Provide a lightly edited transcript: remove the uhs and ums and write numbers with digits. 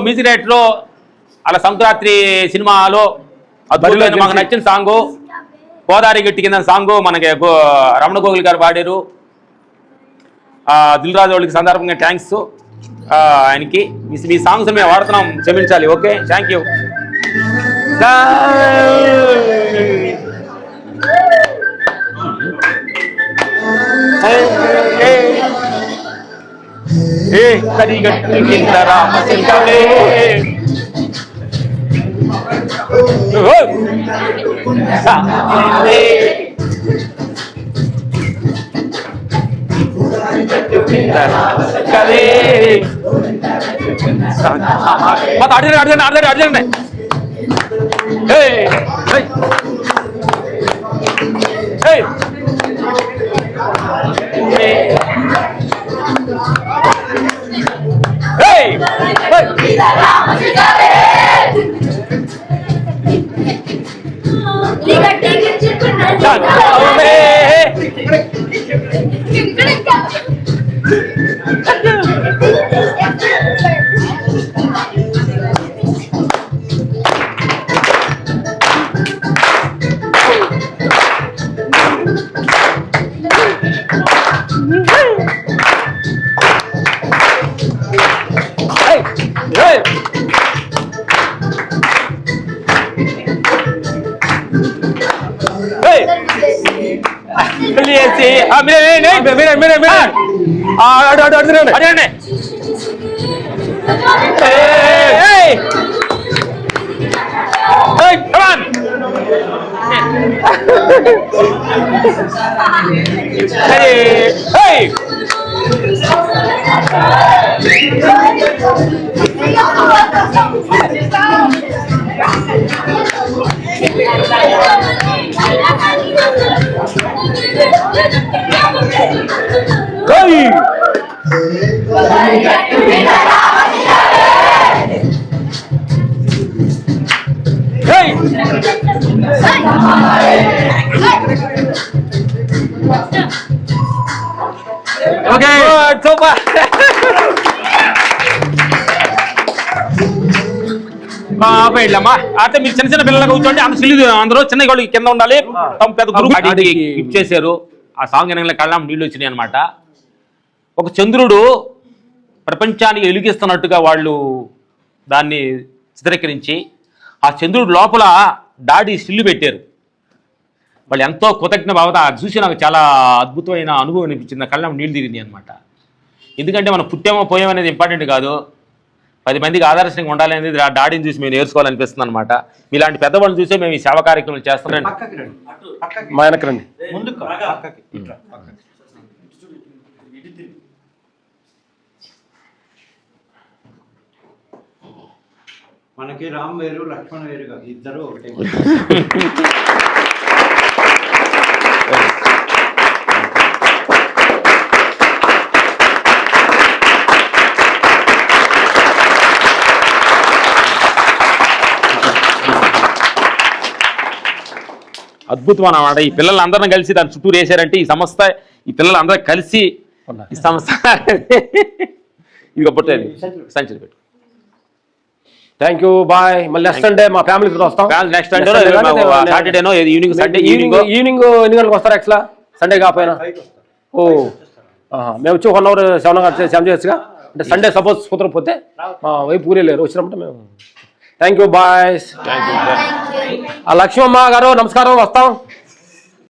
Music director అలా సంక్రాంతి సినిమాలో అద్భుతమైన మాకు నచ్చిన సాంగ్ గోదావరి గట్టి కింద సాంగ్ మనకి రమణ గోగుల్ గారు పాడారు. దిల్ రాజు వాళ్ళకి సందర్భంగా థ్యాంక్స్ ఆయనకి. మీ సాంగ్స్ మేము వాడుతున్నాం, క్షమించాలి. Okay, thank you. కరిగట్టు కింద రామచంద్రుడే అడగండి. అడగండి. Okay, super. వెళ్ళమ్మా అయితే మీరు చిన్న చిన్న పిల్లలు కూర్చోండి. అంత సిల్లు అందరూ చిన్న వాళ్ళు కింద ఉండాలి. పెద్ద గ్రూప్ గిఫ్ట్ చేశారు. ఆ సాంగ్ వినగానే కళ్ళం నీళ్ళు వచ్చినాయి అనమాట. ఒక చంద్రుడు ప్రపంచానికి వెలిగిస్తున్నట్టుగా వాళ్ళు దాన్ని చిత్రీకరించి ఆ చంద్రుడు లోపల డాడీ స్టిల్లు పెట్టారు. వాళ్ళు ఎంతో కృతజ్ఞ భావత. అది చూసి నాకు చాలా అద్భుతమైన అనుభవం అనిపించింది. కళ్ళం నీళ్ళు తిరిగింది అనమాట. ఎందుకంటే మనం పుట్టామో పోయామో అనేది ఇంపార్టెంట్ కాదు, 10 మందికి ఆదర్శంగా ఉండాలి అనేది డాడీని చూసి మేము నేర్చుకోవాలనిపిస్తుంది అనమాట. మీలాంటి పెద్దవాళ్ళని చూసే మేము ఈ సేవా కార్యక్రమాలు చేస్తున్నాం. మా వెనకరండి. మనకి రామ్ వేరు లక్ష్మణ్ వేరు కాదు, ఇద్దరు ఒకటే. అద్భుతం అన్నమాట. ఈ పిల్లలందరినీ కలిసి దాని చుట్టూ వేసారంటే ఈ సంస్థ, ఈ పిల్లలందరూ కలిసి ఈ సంస్థ ఇది పుట్టేది. సంచలి పెట్టు. Thank you, bye. మళ్ళీ నెక్స్ట్ సండే మా ఫ్యామిలీతో వస్తాం. నెక్స్ట్ సాటర్డేనో ఈవినింగ్, సండే ఈవినింగ్ ఎన్ని గంటలకు వస్తారు? యాక్చువల్గా సండే కాకపోయినా ఓ మేము వచ్చి 1 అవర్ 7 చేయొచ్చుగా. అంటే సండే సపోజ్ కుదరకపోతే మా వైపు ఊరే లేరు, వచ్చినప్పుడు మేము. Thank you, bye. Thank you. Lakshmamma garu నమస్కారం, వస్తాం.